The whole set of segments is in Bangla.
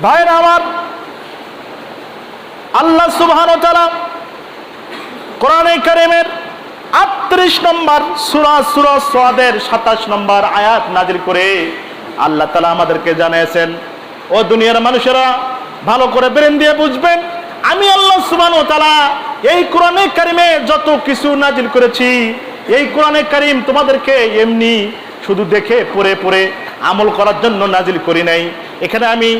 ভাইরা আমার, আল্লাহ সুবহানাহু ওয়া তাআলা কোরআনে কারীমের 38 নম্বর সূরা সাদের 27 নম্বর আয়াত নাযিল করে আল্লাহ তাআলা আমাদেরকে জানিয়েছেন, ও দুনিয়ার মানুষেরা ভালো করে ব্রেন দিয়ে বুঝবেন, আমি আল্লাহ সুবহানাহু ওয়া তাআলা এই কোরআনে কারীমে যত কিছু নাযিল করেছি, এই কোরআনে কারীম তোমাদেরকে এমনি শুধু দেখে পড়ে পড়ে আমল করার জন্য নাযিল করি নাই। এখানে আমি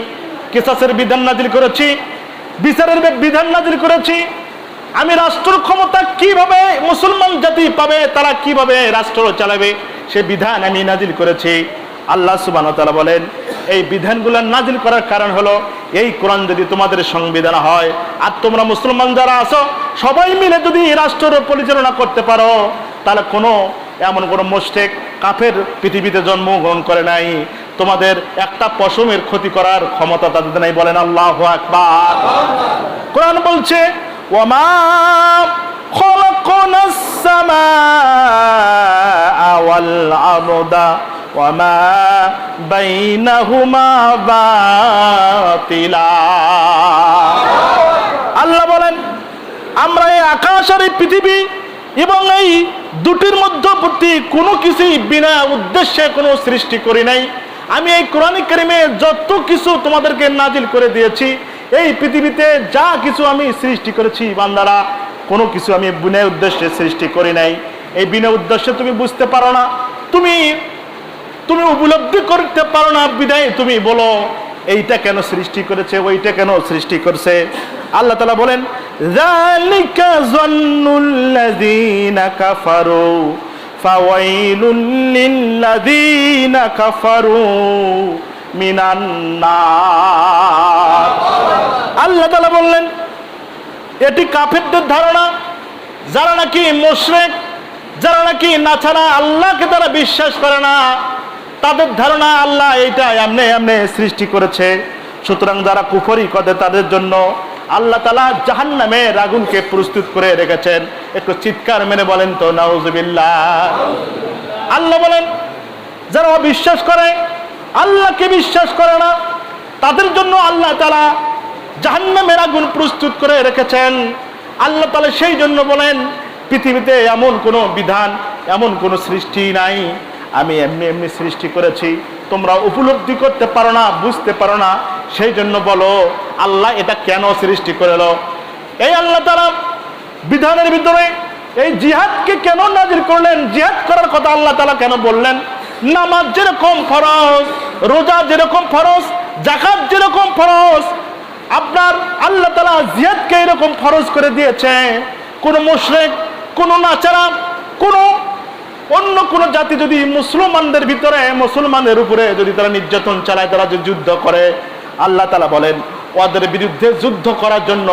কিসাসের বিধান নাযিল করেছি, বিচারের বিধান নাযিল করেছি, আমি রাষ্ট্র ক্ষমতা কিভাবে মুসলমান জাতি পাবে, তারা কিভাবে রাষ্ট্র চালাবে সে বিধান আমি নাযিল করেছি। আল্লাহ সুবহানাহু ওয়া তাআলা বলেন, এই বিধানগুলো নাযিল করার কারণ হলো এই কোরআন যদি তোমাদের সংবিধান হয় আর তোমরা মুসলমান যারা আছো সবাই মিলে যদি রাষ্ট্র পরিচালনা করতে পারো, তাহলে এমন কোনো মুশরিক কাফের পৃথিবীতে জন্মগ্রহণ করে নাই, তোমাদের একটা পশমের ক্ষতি করার ক্ষমতা তাদের নাই। বলেন আল্লাহু আকবার। কোরআন বলছে, ওয়ামা খালাকনাস সামাআ ওয়াল আরদা ওয়ামা বাইনাহুমা বাতিলা। আল্লাহ বলেন, আমরা এই আকাশ আর এই পৃথিবী এবং এই দুটির মধ্যবর্তী কোনো কিছুই বিনা উদ্দেশ্যে কোনো সৃষ্টি করি নাই। আমি এই কোরআন কারীমে যত কিছু তোমাদেরকে নাযিল করে দিয়েছি, এই পৃথিবীতে যা কিছু আমি সৃষ্টি করেছি বান্দারা, কোনো কিছু আমি বিনা উদ্দেশ্যে সৃষ্টি করি নাই। এই বিনা উদ্দেশ্যে তুমি বুঝতে পারো না, তুমি উপলব্ধি করতে পারো না, বিদায় তুমি বলো এইটা কেন সৃষ্টি করেছে, ওইটা কেন সৃষ্টি করছে। আল্লাহ তাআলা বলেন, যালিকা যান্নুল্লাযীনা কাফারু ফাওয়াইলুল লিল্লাযীনা কাফারু মিনান নার। আল্লাহ তাআলা বললেন, এটি কাফেরদের ধারণা, যারা নাকি মুশরিক, যারা নাকি নাছাড়া আল্লাহকে তারা বিশ্বাস করে না, তাদের ধারণা আল্লাহ এইটা এমনি এমনি সৃষ্টি করেছে। সুতরাং যারা কুফরি করে তাদের জন্য আল্লাহ তাআলা জাহান্নামের আগুনকে প্রস্তুত করে রেখেছেন। একটু চিৎকার মেরে বলেন তো নাউযুবিল্লাহ। আল্লাহ বলেন, যারা অবিশ্বাস করে, আল্লাহকে বিশ্বাস করে না, তাদের জন্য আল্লাহ তাআলা জাহান্নামের আগুন প্রস্তুত করে রেখেছেন। আল্লাহ তাআলা সেই জন্য বলেন, পৃথিবীতে এমন কোনো বিধান, এমন কোনো সৃষ্টি নাই, আমি এমনি এমনি সৃষ্টি করেছি, তোমরা উপলব্ধি করতে পারো না, বুঝতে পারো না, সেই জন্য বলো আল্লাহ এটা কেন সৃষ্টি করলো। এই আল্লাহ তাআলা বিধানের ভিতরে এই জিহাদকে কেন নাযিল করলেন, জিহাদ করার কথা আল্লাহ তাআলা কেন বললেন। নামাজ যেরকম ফরজ, রোজা যেরকম ফরজ, যাকাত যেরকম ফরজ, আপনার আল্লাহ তাআলা জিহাদকে এরকম ফরজ করে দিয়েছে। কোন মুশরিক, কোন নাচারা, কোন অন্য কোন জাতি যদি মুসলমানদের ভিতরে, মুসলমানদের উপরে যদি তারা নির্যাতন চালায়, তারা যদি যুদ্ধ করে, আল্লাহ তাআলা বলেন ওদের বিরুদ্ধে যুদ্ধ করার জন্য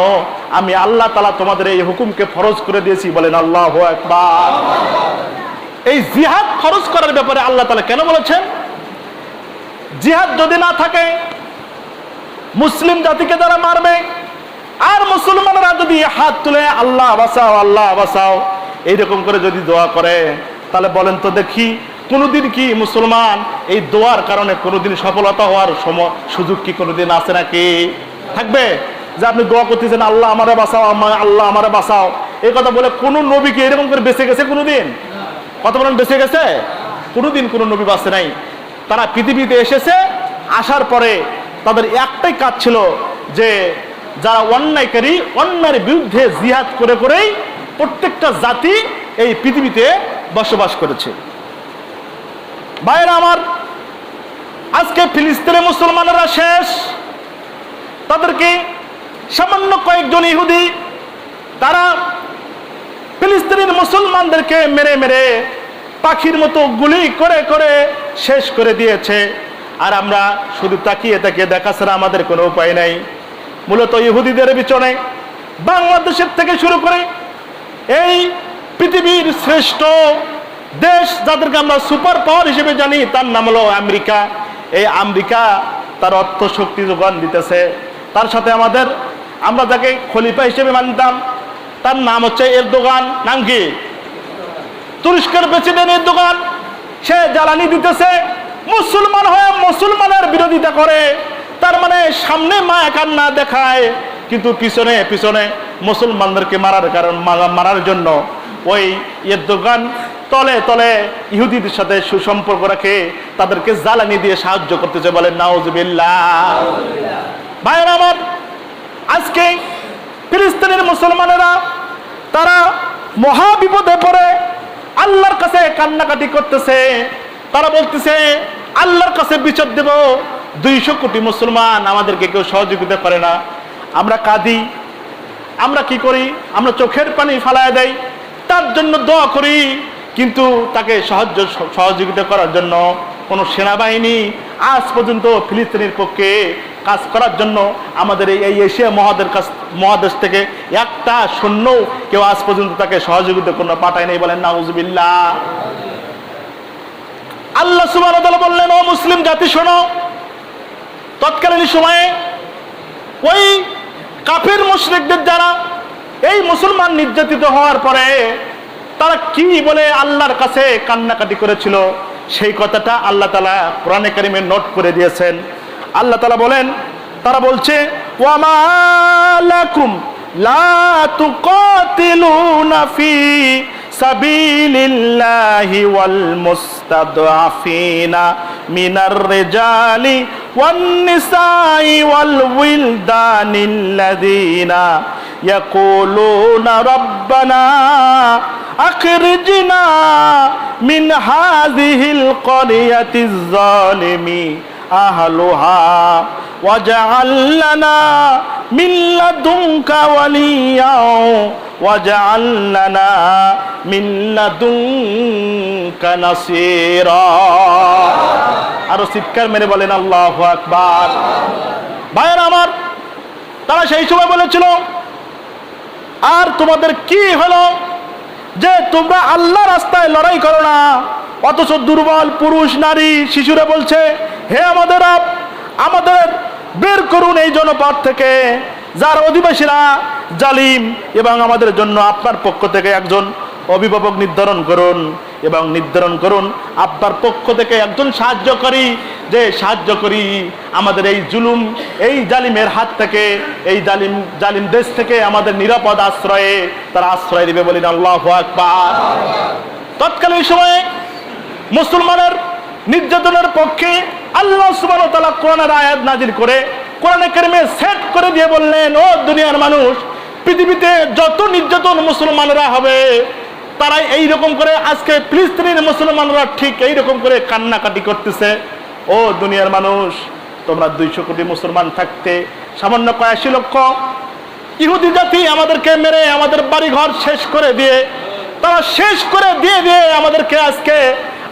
আমি আল্লাহ তাআলা তোমাদের এই হুকুমকে ফরজ করে দিয়েছি। বলেন আল্লাহু আকবার। এই জিহাদ ফরজ করার ব্যাপারে আল্লাহ তাআলা কেন বলেছেন? জিহাদ যদি না থাকে, মুসলিম জাতিকে যারা মারবে আর মুসলমানরা যদি হাত তুলে আল্লাহ বাঁচাও, আল্লাহ বাঁচাও এইরকম করে যদি দোয়া করে, তাহলে বলেন তো দেখি, কোনোদিন কি মুসলমান এই দোয়ার কারণে কোনোদিন সফলতা হওয়ার সুযোগ কি কোনোদিন আছে নাকি? থাকবে? যে আপনি দোয়া করতেছেন আল্লাহ আমারে বাঁচাও, আল্লাহ আমারে বাঁচাও, এই কথা বলে কোন নবী কি এরকম করে বেঁচে গেছে কোনোদিন? কথা বলেন, বেঁচে গেছে? কোনোদিন কোনো নবী বাঁচে নাই। তারা পৃথিবীতে এসেছে, আসার পরে তাদের একটাই কাজ ছিল যে যারা অন্যায়কারী, অন্যায়ের বিরুদ্ধে জিহাদ করে করেই প্রত্যেকটা জাতি এই পৃথিবীতে বসবাস করেছে। ভাইরা আমার, আজকে ফিলিস্তিনের মুসলমানেরা শেষ। তাদেরকে সামান্য কয়েকজন ইহুদি তারা ফিলিস্তিনের মুসলমানদেরকে মেরে মেরে পাখির মতো গুলি করে করে শেষ করে দিয়েছে। আর আমরা শুধু তাকিয়ে তাকিয়ে দেখা ছাড়া আমাদের কোনো উপায় নাই। মূলত ইহুদিদের পিছনে বাংলাদেশের থেকে শুরু করে এই পৃথিবীর শ্রেষ্ঠ দেশ, যাদেরকে আমরা সুপার পাওয়ার হিসেবে জানি, তার নাম হলো আমেরিকা। এই আমেরিকা তার অর্থ শক্তি যোগান দিতেছে। তার সাথে আমরা যাকে খলিফা হিসেবে মানতাম, তার নাম হচ্ছে এরদোগান। নাম কি? তুরস্কের প্রেসিডেন্ট এরদোগান। সে জ্বালানি দিতেছে, মুসলমান হয়ে মুসলমানের বিরোধিতা করে। তার মানে সামনে মায়া কান্না দেখায়, কিন্তু পিছনে পিছনে মুসলমানদেরকে মারার জন্য ওই এরদোগান তলে তলে ইহুদিদের সাথে সুসম্পর্ক রাখে তাদেরকে জ্বালানি দিয়ে সাহায্য করতেছে। বলেন নাউজুবিল্লাহ। ভাইরা আমার, আজকে ফিলিস্তিনের মুসলমানেরা তারা মহা বিপদে পড়ে আল্লাহর কাছে কান্নাকাটি করতেছে। তারা বলতেছে আল্লাহর কাছে বিচার দেব, 200 কোটি মুসলমান আমাদেরকে কেউ সহযোগিতা করে না। আমরা কাঁদি, আমরা কি করি, আমরা চোখের পানি ফালায় দেই, তার জন্য দোয়া করি, কিন্তু তাকে সহযোগিতা করার জন্য কোনো সেনাবাহিনী আজ পর্যন্ত ফিলিস্তিনের পক্ষে কাজ করার জন্য আমাদের এই এশিয়া মহাদেশ থেকে একটা সৈন্য কেউ আজ পর্যন্ত তাকে সহযোগিতা কোনো পাঠায় নেই। বলেন নাউজুবিল্লাহ। আল্লাহ সুবহানাহু ওয়া তাআলা বললেন, ও মুসলিম জাতি শোনো, তৎকালীন সময়ে ওই কাফির মুশরিকদের যারা এই মুসলমান নির্যাতিত হওয়ার পরে তারা কি বলে আল্লাহর কাছে কান্নাকাটি করেছিল, সেই কথাটা আল্লাহ তাআলা কোরআনে কারিমে নোট করে দিয়েছেন। আল্লাহ তাআলা বলেন, তারা বলছে ওয়ামা লাকুম লা তুকাতিলুনা ফি সাবিলিল্লাহি ওয়াল মুস্তাদআফিনা মিনার রিজালি ওয়ান নিসাই ওয়াল উইলদানিল্লাযিনা ইয়াকুলুনা রাব্বানা আখরিজনা মিন হাযিহিল ক্বরিয়াতিজ যালিমি আহলুহা ওয়াজআল লানা মিন লাদুনকা ওয়ালিয়া ওয়াজআল লানা মিন লাদুনকা নাসীরা। আর চিৎকার মেরে বলেন আল্লাহু আকবার। ভাইরা আমার, তারা সেই সময় বলেছিল, আর তোমাদের কি হলো যে তোমরা আল্লাহ রাস্তায় লড়াই করো না? অথচ দুর্বল পুরুষ নারী শিশুরা বলছে, হে আমাদের রব, আমাদের বের করুন এই জনপদ থেকে, যার অধিবাসীরা জালিম, এবং আমাদের জন্য আপনার পক্ষ থেকে একজন অভিভাবক নির্ধারণ করুন, এবং নির্ধারণ করুন আপনার পক্ষ থেকে একজন সাহায্যকারী, যে সাহায্যকারী আমাদের এই জুলুম, এই জালিমের হাত থেকে, এই জালিম দেশ থেকে আমাদের নিরাপদ আশ্রয়ে তারা আশ্রয় দিবে। বলি আল্লাহু আকবার। তৎকালীন সময়ে মুসলমানের নির্যাতনের পক্ষে আল্লাহ সুবহানাহু ওয়া তাআলা কোরআনের আয়াত নাজিল করে কোরআনে কারিমে সেট করে দিয়ে বললেন, ও দুনিয়ার মানুষ, পৃথিবীতে যত নির্যাতন মুসলমানরা হবে তারা এইরকম করে, আজকে ফিলিস্তিনের মুসলমানরা ঠিক এইরকম করে কান্নাকাটি করতেছে। ও দুনিয়ার মানুষ, তোমরা 200 কোটি মুসলমান থাকতে সামান্য কয়েক লক্ষ ইহুদি জাতি আমাদেরকে মেরে আমাদের বাড়িঘর শেষ করে দিয়ে, তারা শেষ করে দিয়ে দিয়ে আমাদেরকে আজকে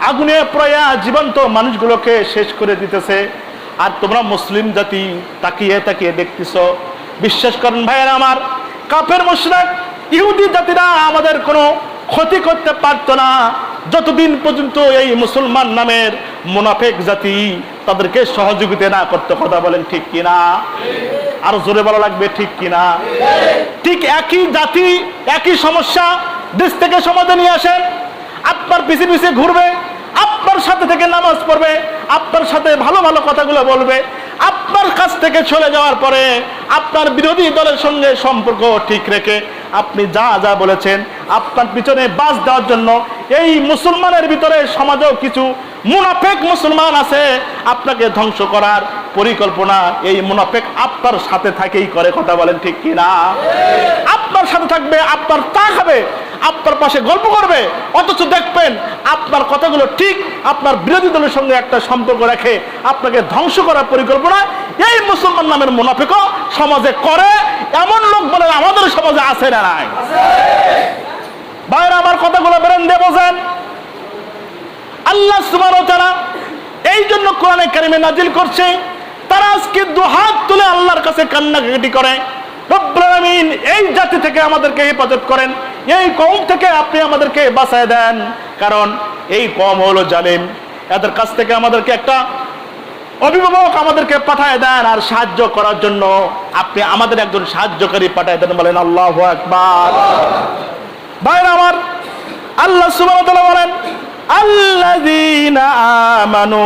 আগুনে পোড়ায়া জীবন্ত মানুষগুলোকে শেষ করে দিতেছে, আর তোমরা মুসলিম জাতি তাকিয়ে তাকিয়ে দেখতেছ। বিশ্বাস করেন ভাইয়েরা আমার, কাফের মুশরিক ইহুদি জাতিরা আমাদের কোনো ক্ষতি করতে পারতো না যতদিন পর্যন্ত এই মুসলমান নামের মুনাফিক জাতি তাদেরকে সহযোগিতা না করতে। কথা বলেন ঠিক কিনা? আরো জোরে বলা লাগবে ঠিক কিনা? ঠিক একই জাতি, একই সমস্যা দেশ থেকে সমাজে নিয়ে আসেন, আপনার পিছে পিছে ঘুরবে, আপনার সাথে থেকে নামাজ পড়বে, আপনার সাথে ভালো ভালো কথাগুলো বলবে, আপনার কাছ থেকে চলে যাওয়ার পরে আপনার বিরোধী দলের সঙ্গে সম্পর্ক ঠিক রেখে আপনি যা যা বলেছেন আপনার পিছনে বাস দেওয়ার জন্য এই মুসলমানের ভিতরে সমাজেও কিছু মুনাফিক মুসলমান আছে, আপনাকে ধ্বংস করার পরিকল্পনা এই মুনাফিক আপনার সাথে থাকেই করে। কথা বলেন ঠিক কিনা? আপনার সাথে থাকবে, আপনার তা খাবে, আপনার পাশে গল্প করবে, অথচ দেখবেন আপনার কথাগুলো ঠিক আপনার বিরোধী দলের সঙ্গে একটা সম্পর্ক রেখে আপনাকে ধ্বংস করার পরিকল্পনা এই মুসলমান নামের মুনাফিকও সমাজে করে। এমন লোক বলে আমাদের সমাজে আছে না নাই? ভাইরা আমার, কথাগুলো বেরেন দিয়ে বোঝেন। আল্লাহ সুবহানাহু ওয়া তাআলা এই জন্য কোরআনে কারিমে নাজিল করছে, তারা আজকে দুহাত তুলে আল্লাহর কাছে কান্নাকাটি করে, রব্বুল আলামিন এই জাতি থেকে আমাদেরকে হেফাজত করেন, এই কওম থেকে আপনি আমাদেরকে বাঁচায় দেন, কারণ এই কওম হলো জালিম, এদের কাছ থেকে আমাদেরকে একটা অভিভাবক আমাদেরকে পাঠায় দেন, আর সাহায্য করার জন্য আপনি আমাদের একজন সাহায্যকারী পাঠায় দেন। বলেন আল্লাহু আকবার। ভাইরা আমার, আল্লাহ সুবহানাহু ওয়া তাআলা বলেন, আল্লাযীনা আমানু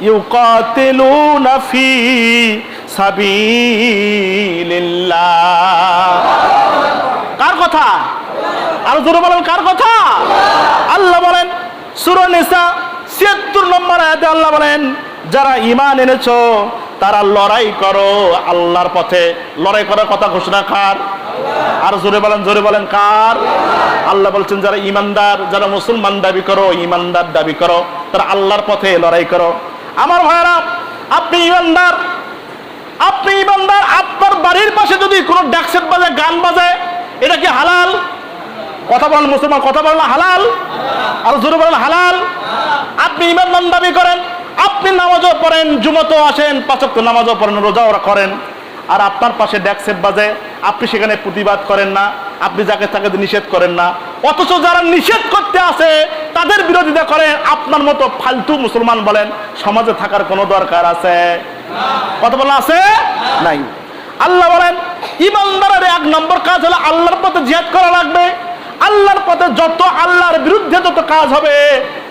ইউকাতিলুনা ফি সাবিলিল্লাহ। কার কথা? আর জোরে বলেন কার কথা? আল্লাহ বলেন সূরা নিসা ৭৬ নম্বর আয়াতে আল্লাহ বলেন, যারা ঈমান এনেছো তারা লড়াই করো আল্লাহর পথে। লড়াই করার কথা ঘোষণা কার? আর জোরে বলেন কার? আল্লাহ বলছেন যারা ঈমানদার, যারা মুসলমান দাবি করো, ঈমানদার দাবি করো, তারা আল্লাহর পথে লড়াই করো। আমার ভাইরা, আপনি ঈমানদার, আপনার বাড়ির পাশে যদি কোনো ড্যাক্সেট বাজে, গান বাজে, এটা কি হালাল? কথা বলেন মুসলমান, কথা বলেন হালাল। আর জোরে বলেন হালাল। আপনি ঈমানদার দাবি করেন, আপনি নামাজও পড়েন, জুমাতেও আসেন, ৫ ওয়াক্ত নামাজও পড়েন, রোজাও করেন, আর আপনার পাশে ড্যাক্সেট বাজে, আপনি সেখানে প্রতিবাদ করেন না, আপনি যাকে তাকে নিষেধ করেন না, অথচ যারা নিষেধ করতে আসে তাদের বিরোধিতা করেন। আপনার মতো ফালতু মুসলমান বলেন সমাজে থাকার কোনো দরকার আছে? কথা বলা আছে? নাই। আল্লাহ বলেন ঈমানদারের ১ নম্বর কাজ হলো আল্লাহর পথে জিহাদ করা লাগবে। আল্লাহর পথে যত আল্লাহর বিরুদ্ধে যত কাজ হবে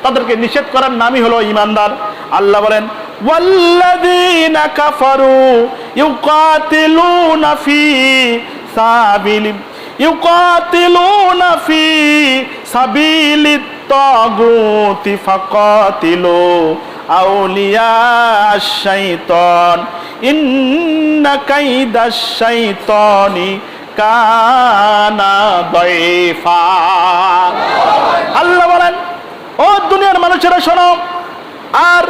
তাদেরকে নিষেধ করার নামই হলো ঈমানদার। আল্লাহ বলেন ওয়াল্লাযীনা কাফারু ইউকাতিলুনা ফি সাবিলিত তাগুতি ফাকাতিলু আউলিয়া আশ-শাইতান ইন্না কাইদাশ শাইতানি কানা দাইফা। আল্লাহ বলেন ও দুনিয়ার মানুষেরা শোনো, আর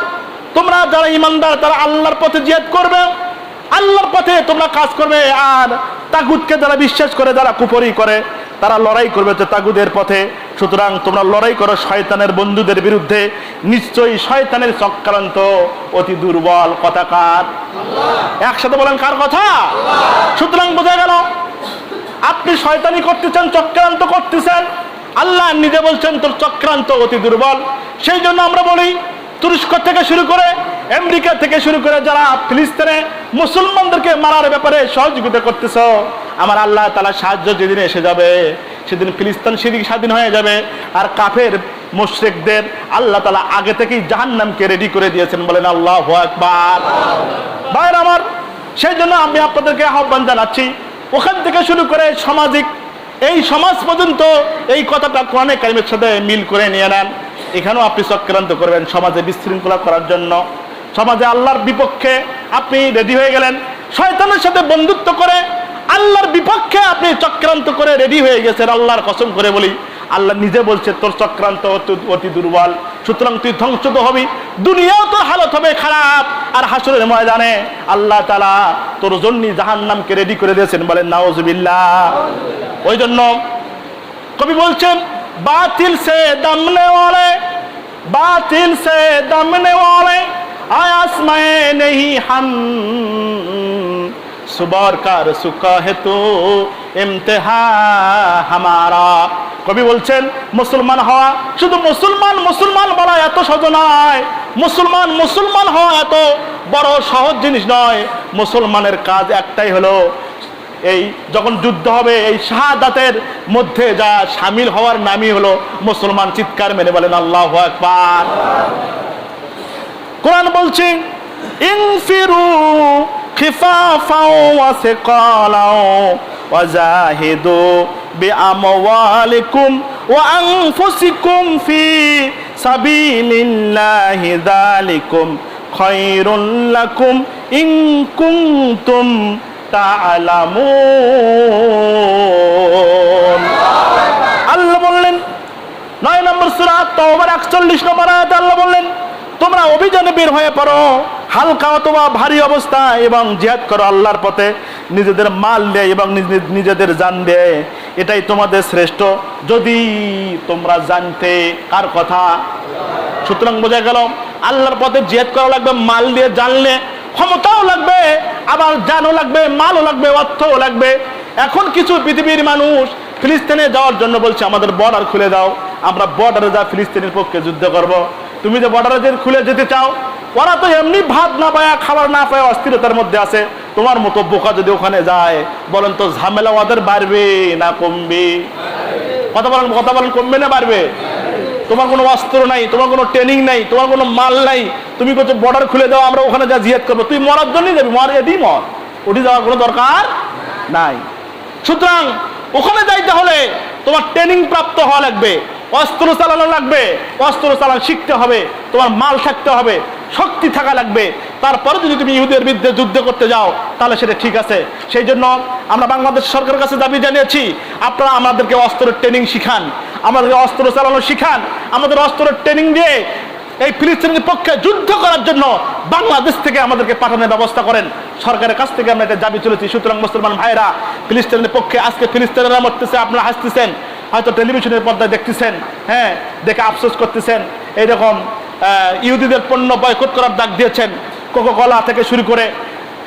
তোমরা যারা ঈমানদার তারা আল্লাহর পথে জিহাদ করবে, আল্লাহর পথে তোমরা কাজ করবে, আর তাগুতকে যারা বিশ্বাস করে, যারা কুফরি করে, তারা লড়াই করবে যে তাগুদের পথে। সুতরাং তোমরা লড়াই করো শয়তানের বন্ধুদের বিরুদ্ধে, নিশ্চয়ই শয়তানের চক্রান্ত অতি দুর্বল। কথা কার? একসাথে বলেন কার কথা? সুতরাং বোঝা গেল আপনি শয়তানি করতেছেন, চক্রান্ত করতেছেন, আল্লাহ নিজে বলছেন তোর চক্রান্ত অতি দুর্বল। সেই জন্য আমরা বলি তুরস্ক থেকে শুরু করে, আমেরিকা থেকে শুরু করে যারা ফিলিস্তিনে মুসলমানদেরকে মারার ব্যাপারে সহযোগিতা করতেছ, আমার আল্লাহ তাআলা সাহায্য যেদিন এসে যাবে সেদিন ফিলিস্তিন সেদিন স্বাধীন হয়ে যাবে। আর কাফের মুশরিকদের আল্লাহ তাআলা আগে থেকেই জাহান্নামকে রেডি করে দিয়েছেন। বলেন আল্লাহু আকবার। ভাইরা আমার, সেই জন্য আমি আপনাদেরকে আহ্বান জানাচ্ছি, ওখান থেকে শুরু করে সামাজিক এই সমাজ পর্যন্ত এই কথাটা কোরআনে কারিমের সাথে মিল করে নিয়ে নেন। এখানেও আপনি চক্রান্ত করবেন সমাজে বিশৃঙ্খলা করার জন্য, সমাজে আল্লাহর বিপক্ষে আপনি রেডি হয়ে গেলেন, শয়তানের সাথে বন্ধুত্ব করে আল্লাহর বিপক্ষে আপনি চক্রান্ত করে রেডি হয়ে গেছেন। আল্লাহর কসম করে বলি, আল্লাহ নিজে বলছে তোর চক্রান্ত অতি দুর্বল। সুতরাং তুই ধ্বংসিত হবি, দুনিয়াও তোর হালত হবে খারাপ, আর হাসরের ময়দানে আল্লাহ তাআলা তোর জন্য জাহান্নামকে রেডি করে দিয়েছেন। বলেন নাউজুবিল্লাহ। ওই জন্য কবি বলছেন বাতিল সে দমনে ওয়ালে, বাতিল সে দমনে ওয়ালে আয়াস মে नहीं हम सुबर कर सुका है तो इम्तिहा हमारा। কবি বলছেন মুসলমান হওয়া, শুধু মুসলমান বলা এত সহজ নয়, মুসলমান হওয়া এত বড় সহজ জিনিস নয়। মুসলমানের কাজ একটাই হলো, এই যখন যুদ্ধ হবে এই শাহাদাতের মধ্যে যা শামিল হওয়ার নামই হলো মুসলমান। চিৎকার মেরে বলেন আল্লাহু আকবার। কোরআন বলছে ইনফিরু খিফাফাও ওয়া সিকালাও ওয়া জাহিদু বিআমওয়ালিকুম ওয়া আনফুসিকুম ফি সাবিলিল্লাহি যালিকুম খায়রুল লাকুম ইন কুনতুম তা'লামুন। আল্লাহ বললেন 9 নম্বর সূরা তাওবার 41 নম্বর আয়াতে আল্লাহ বললেন তোমরা অভিযানে বের হয়ে পড়ো হালকা অথবা ভারী অবস্থায় এবং জিহাদ করো আল্লাহর পথে, নিজেদের মাল দিয়ে এবং নিজেদের জান দিয়ে। এটাই তোমাদের শ্রেষ্ঠ যদি তোমরা জানতে। কার কথা? সুতরাং বোঝা গেল আল্লাহর পথে জিহাদ করা লাগবে মাল দিয়ে, জানলে ক্ষমতাও লাগবে, আবার জানও লাগবে, মালও লাগবে, অর্থও লাগবে। এখন কিছু পৃথিবীর মানুষ ফিলিস্তিনে যাওয়ার জন্য বলছে আমাদের বর্ডার খুলে দাও, আমরা বর্ডারে যা ফিলিস্তিনের পক্ষে যুদ্ধ করব। তুমি যে বর্ডারে যে খুলে যেতে চাও, ওরা তো এমনি ভাত না পায়, খাবার না পায়, অস্থিরতার মধ্যে আছে। তোমার মতো বোকা যদি ওখানে যায়, বলেন তো ঝামেলা ওদের বাড়বে না কমবে? কথা বলেন কমবে না বাড়বে? তোমার কোনো অস্ত্র নাই, তোমার কোনো ট্রেনিং নাই, তোমার কোনো মাল নাই, তুমি করছো বর্ডার খুলে দাও, আমরা ওখানে যা জিহাদ করবো, তুই মরার জন্যই যাবি, মর এটি মর, ওটি যাওয়ার কোনো দরকার নাই। সুতরাং ওখানে যাইতে হলে তোমার ট্রেনিং প্রাপ্ত হওয়া লাগবে, অস্ত্র চালানো লাগবে, অস্ত্র চালানো শিখতে হবে, তোমার মাল থাকতে হবে, শক্তি থাকা লাগবে। তারপরে যদি তুমি ইহুদের বিরুদ্ধে যুদ্ধ করতে যাও তাহলে সেটা ঠিক আছে। সেই জন্য আমরা বাংলাদেশ সরকারের কাছে দাবি জানিয়েছি, আপনারা আমাদেরকে অস্ত্রের ট্রেনিং শিখান, আমাদেরকে অস্ত্র চালানো শিখান, আমাদের অস্ত্রের ট্রেনিং দিয়ে এই ফিলিস্তিনের পক্ষে যুদ্ধ করার জন্য বাংলাদেশ থেকে আমাদেরকে পাঠানোর ব্যবস্থা করেন। সরকারের কাছ থেকে আমরা এটা দাবি চলেছি। সুতরাং মুসলমান ভাইরা, ফিলিস্তিনের পক্ষে আজকে ফিলিস্তিনিরা মরতেছে, আপনারা হাসতেছেন, হয়তো টেলিভিশনের পর্দায় দেখতেছেন, হ্যাঁ, দেখে আফসোস করতেছেন। এইরকম ইহুদিদের পণ্য বয়কট করার ডাক দিয়েছেন, কোকাকোলা থেকে শুরু করে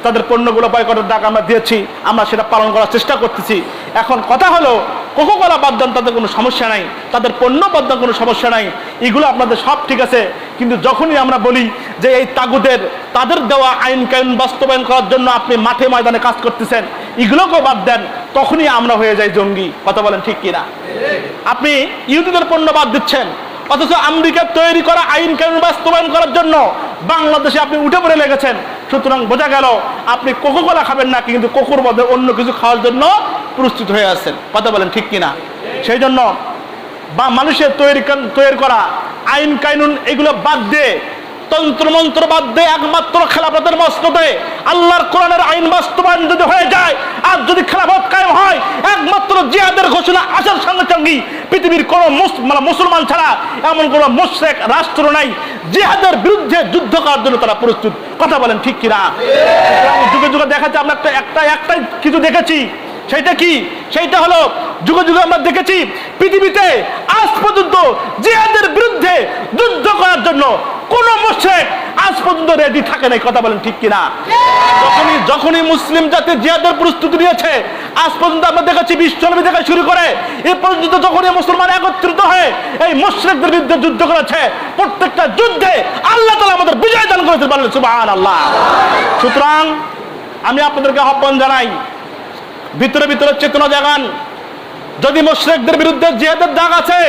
তাদের পণ্যগুলো বয়কটের ডাক আমরা দিয়েছি, আমরা সেটা পালন করার চেষ্টা করতেছি। এখন কথা হলো, কোকাকোলা বাদ দেন, তাদের কোনো সমস্যা নাই, তাদের পণ্য বাদ দেন, কোনো সমস্যা নাই, এগুলো আপনাদের সব ঠিক আছে। কিন্তু যখনই আমরা বলি যে এই তাগুদের তাদের দেওয়া আইন কানুন বাস্তবায়ন করার জন্য আপনি মাঠে ময়দানে কাজ করতেছেন, এগুলোকেও বাদ দেন, তখনই আমরা হয়ে যাই জঙ্গি। কথা বলেন ঠিক কিনা? আপনি ইহুদিদের পণ্য বাদ দিচ্ছেন, অথচ আমেরিকার তৈরি করা আইন কানুন বাস্তবায়ন করার জন্য বাংলাদেশে আপনি উঠে পড়ে লেগেছেন। সুতরাং বোঝা গেল আপনি কোকাকোলা খাবেন না, কিন্তু কোকোর মধ্যে অন্য কিছু খাওয়ার জন্য প্রস্তুত হয়ে আছেন। কথা বলেন ঠিক কিনা? সেই জন্য বা মানুষের তৈরি করা আইন কানুন এগুলো বাদ দিয়ে, তন্ত্র মন্ত্র বাদ দিয়ে একমাত্র খেলাফতের মসনদে আল্লাহর কোরআনের আইন বাস্তবায়ন যদি হয়ে যায়, আর যদি খেলাফত কায়েম হয়, একমাত্র জিহাদের ঘোষণা আসার সঙ্গে সঙ্গে পৃথিবীর কোনো মুসলমান ছাড়া এমন কোনো মুশরিক রাষ্ট্র নাই জিহাদের বিরুদ্ধে যুদ্ধ করার জন্য তারা প্রস্তুত। কথা বলেন ঠিক কিনা? যুগে যুগে দেখাচ্ছে, আমরা একটাই কিছু দেখেছি, সেইটা কি? সেইটা হলো যুগে যুগে আমরা দেখেছি পৃথিবীতে আজ পর্যন্ত জিহাদের বিরুদ্ধে যুদ্ধ করার জন্য কোন মুশরিক আজ পর্যন্ত রেডি থাকে নাই। কথা বলেন ঠিক কিনা? যখনই মুসলিম জাতি জিহাদের প্রস্তুতি নিয়েছে, আজ পর্যন্ত আমরা দেখেছি বিশ্বনবী থেকে শুরু করে এই পর্যন্ত যখনই মুসলমান একত্রিত হয়ে এই মুশরিকদের বিরুদ্ধে যুদ্ধ করেছে, প্রত্যেকটা যুদ্ধে আল্লাহ তাআলা আমাদের বিজয় দান করেছেন। বলেন সুবহানাল্লাহ। সুতরাং আমি আপনাদেরকে আহ্বান জানাই, ভিতরে ভিতরে চেতনা জাগান। যদি মুশরিকদের বিরুদ্ধে জিহাদের দাগ আছে,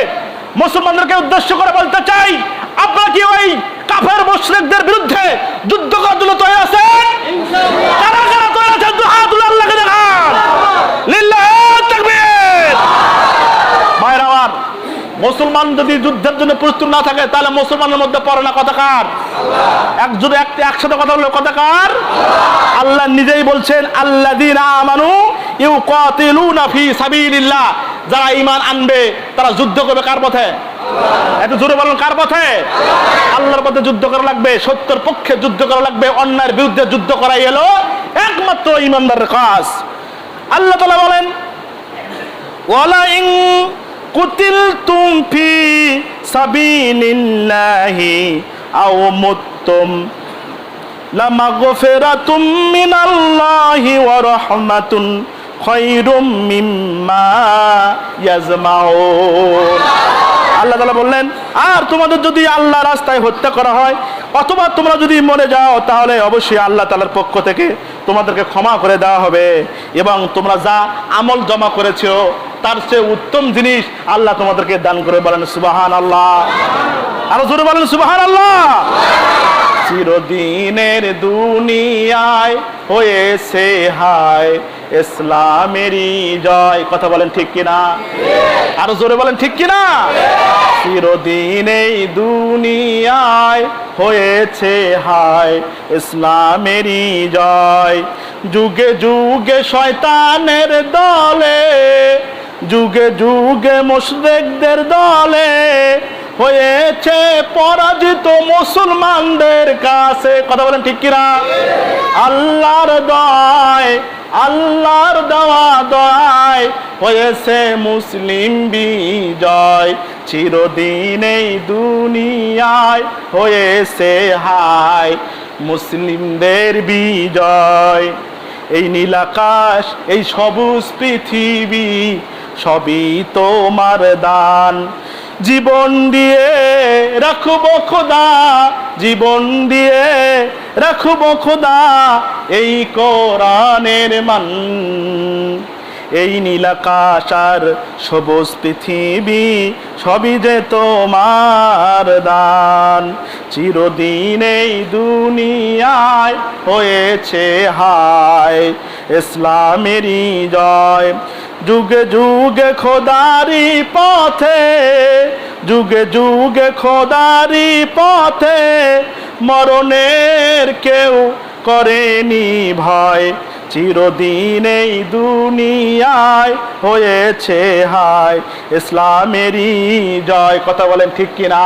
মুসলমানদেরকে উদ্দেশ্য করে বলতে চাই, আপনারা কি ওই কাফের মুশরিকদের বিরুদ্ধে যুদ্ধ করার জন্য তৈরি আছেন? ইনশাআল্লাহ। কারা কারা তৈরি আছেন? দুই হাত তুলে আল্লাহকে দেখান। লিল্লাহি তাকবীর। ভাইরা আমার, মুসলমান যদি যুদ্ধের জন্য প্রস্তুত না থাকে, তাহলে মুসলমানের মধ্যে পড়ে না কথাকার? একসাথে কথা বললে কথাকার? আল্লাহ নিজেই বলছেন, আল্লাযীনা আমানু ইউকাতিলুনা ফি সাবিলিল্লাহ, যারা ঈমান আনবে তারা যুদ্ধ করবে কার পথে? এত জোরে বলেন, কার পথে? আল্লাহর পথে যুদ্ধ করা লাগবে, সত্যের পক্ষে যুদ্ধ করা লাগবে, অন্যায়ের বিরুদ্ধে যুদ্ধ করাই হলো একমাত্র ঈমানদারের কাজ। আল্লাহ তাআলা বলেন, ওয়ালা ইন কুতিলতুম ফি সাবিলিল্লাহি আও মুততুম লামাগফিরাতুম মিনাল্লাহি ওয়া রাহমাতুন খায়রুম মিম্মা ইয়াজমাউন। আল্লাহ তাআলা বললেন, আর তোমাদের যদি আল্লাহ রাস্তায় হত্যা করা হয় অথবা তোমরা যদি মরে যাও, তাহলে অবশ্যই আল্লাহ তাআলার পক্ষ থেকে তোমাদেরকে ক্ষমা করে দেওয়া হবে, এবং তোমরা যা আমল জমা করেছো তার চেয়ে উত্তম জিনিস আল্লাহ তোমাদেরকে দান করে। বলেন সুবহানাল্লাহ। আরো জোরে বলেন সুবহানাল্লাহ। চিরদিনের দুনিয়ায় হয়েছে হায় ইসলামেরই জয়। কথা বলেন ঠিক কিনা? আরো জোরে বলেন ঠিক কিনা? চিরদিনের দুনিয়ায় হয়েছে হায় ইসলামেরই জয়। যুগে যুগে শয়তানের দলে, যুগে যুগে মুশরিকদের দলে হয়েছে পরাজিত মুসলমানদের কাছে। কথা বলেন ঠিক কিনা? আল্লাহর দয়, আল্লাহর দেওয়া দয় হয়েছে মুসলিম বিজয়। চিরদিন এই দুনিয়ায় হয়েছে হায় মুসলিমদের বিজয়। এই নীল আকাশ, এই সবুজ পৃথিবী সবই তোমার দান। জীবন দিয়ে রাখবো খোদা, জীবন দিয়ে রাখবো খোদা এই কোরআনের মান। এই নীলাকাশ আর সবুজ পৃথিবী সবই যে তোমার দান। চিরদিন এই দুনিয়ায় হয়েছে হায় ইসলামেরই জয়। যুগে যুগে খোদারি পথে, যুগে যুগে খোদারি পথে মরণের কেউ করেনি ভয়। চিরদিন এই দুনিয়ায় হয়েছে হায় ইসলামেরই জয়। কথা বলেন ঠিক কিনা?